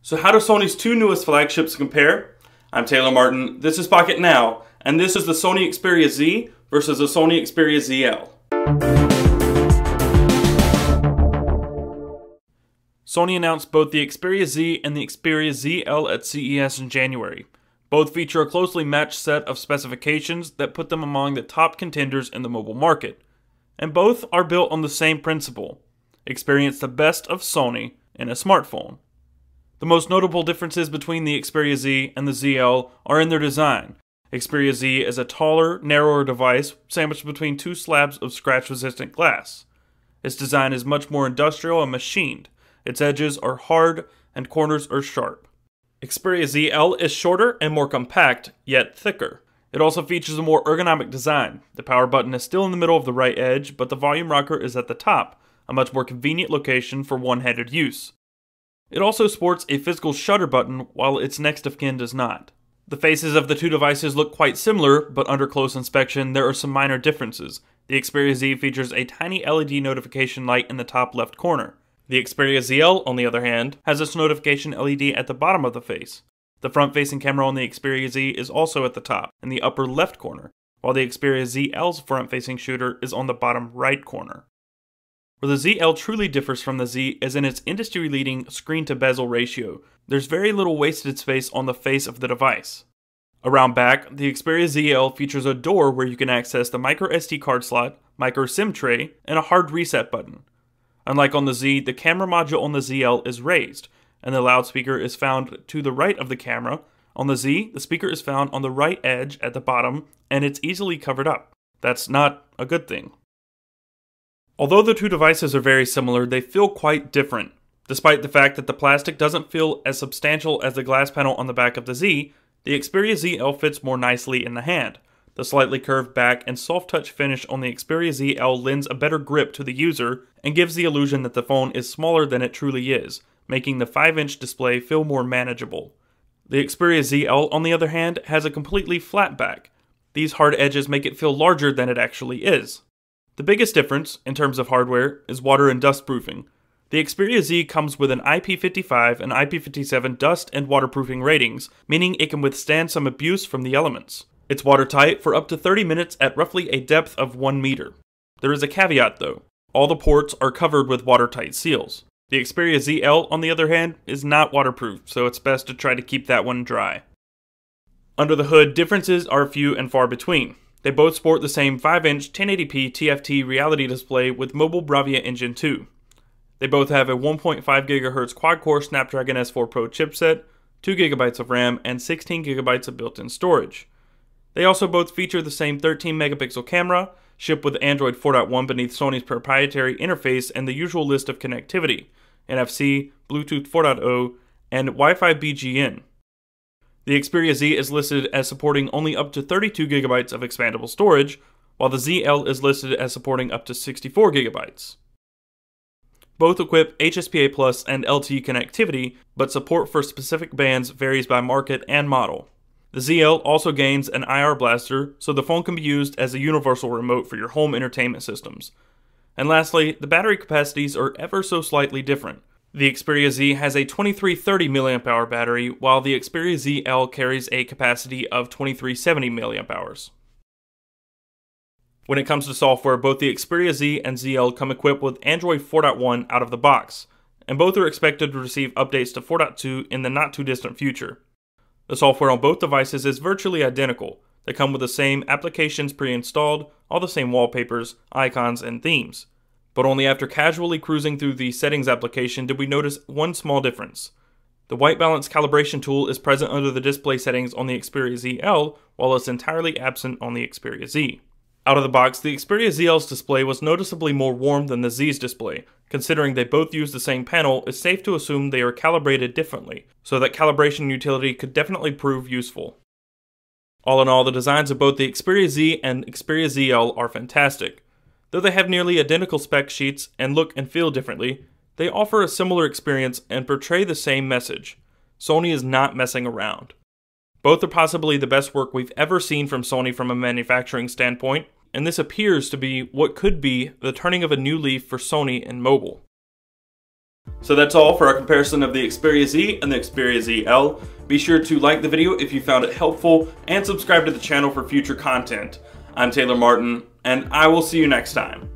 So how do Sony's two newest flagships compare? I'm Taylor Martin, this is Pocket Now, and this is the Sony Xperia Z versus the Sony Xperia ZL. Sony announced both the Xperia Z and the Xperia ZL at CES in January. Both feature a closely matched set of specifications that put them among the top contenders in the mobile market. And both are built on the same principle: experience the best of Sony in a smartphone. The most notable differences between the Xperia Z and the ZL are in their design. Xperia Z is a taller, narrower device sandwiched between two slabs of scratch-resistant glass. Its design is much more industrial and machined. Its edges are hard and corners are sharp. Xperia ZL is shorter and more compact, yet thicker. It also features a more ergonomic design. The power button is still in the middle of the right edge, but the volume rocker is at the top, a much more convenient location for one-handed use. It also sports a physical shutter button, while its next of kin does not. The faces of the two devices look quite similar, but under close inspection there are some minor differences. The Xperia Z features a tiny LED notification light in the top left corner. The Xperia ZL, on the other hand, has its notification LED at the bottom of the face. The front-facing camera on the Xperia Z is also at the top, in the upper left corner, while the Xperia ZL's front-facing shooter is on the bottom right corner. Where the ZL truly differs from the Z is in its industry-leading screen-to-bezel ratio. There's very little wasted space on the face of the device. Around back, the Xperia ZL features a door where you can access the micro SD card slot, micro SIM tray, and a hard reset button. Unlike on the Z, the camera module on the ZL is raised, and the loudspeaker is found to the right of the camera. On the Z, the speaker is found on the right edge at the bottom, and it's easily covered up. That's not a good thing. Although the two devices are very similar, they feel quite different. Despite the fact that the plastic doesn't feel as substantial as the glass panel on the back of the Z, the Xperia ZL fits more nicely in the hand. The slightly curved back and soft touch finish on the Xperia ZL lends a better grip to the user and gives the illusion that the phone is smaller than it truly is, making the 5-inch display feel more manageable. The Xperia ZL, on the other hand, has a completely flat back. These hard edges make it feel larger than it actually is. The biggest difference, in terms of hardware, is water and dust proofing. The Xperia Z comes with an IP55 and IP57 dust and waterproofing ratings, meaning it can withstand some abuse from the elements. It's watertight for up to 30 minutes at roughly a depth of 1 meter. There is a caveat though. All the ports are covered with watertight seals. The Xperia ZL, on the other hand, is not waterproof, so it's best to try to keep that one dry. Under the hood, differences are few and far between. They both sport the same 5-inch 1080p TFT reality display with mobile Bravia Engine 2. They both have a 1.5 GHz quad-core Snapdragon S4 Pro chipset, 2 GB of RAM, and 16 GB of built-in storage. They also both feature the same 13-megapixel camera, shipped with Android 4.1 beneath Sony's proprietary interface and the usual list of connectivity: NFC, Bluetooth 4.0, and Wi-Fi BGN. The Xperia Z is listed as supporting only up to 32 GB of expandable storage, while the ZL is listed as supporting up to 64 GB. Both equip HSPA Plus and LTE connectivity, but support for specific bands varies by market and model. The ZL also gains an IR blaster, so the phone can be used as a universal remote for your home entertainment systems. And lastly, the battery capacities are ever so slightly different. The Xperia Z has a 2330 mAh battery, while the Xperia ZL carries a capacity of 2370 mAh. When it comes to software, both the Xperia Z and ZL come equipped with Android 4.1 out of the box, and both are expected to receive updates to 4.2 in the not too distant future. The software on both devices is virtually identical. They come with the same applications pre-installed, all the same wallpapers, icons, and themes. But only after casually cruising through the settings application did we notice one small difference. The white balance calibration tool is present under the display settings on the Xperia ZL, while it's entirely absent on the Xperia Z. Out of the box, the Xperia ZL's display was noticeably more warm than the Z's display. Considering they both use the same panel, it's safe to assume they are calibrated differently, so that calibration utility could definitely prove useful. All in all, the designs of both the Xperia Z and Xperia ZL are fantastic. Though they have nearly identical spec sheets and look and feel differently, they offer a similar experience and portray the same message. Sony is not messing around. Both are possibly the best work we've ever seen from Sony from a manufacturing standpoint, and this appears to be what could be the turning of a new leaf for Sony in mobile. So that's all for our comparison of the Xperia Z and the Xperia ZL. Be sure to like the video if you found it helpful and subscribe to the channel for future content. I'm Taylor Martin, and I will see you next time.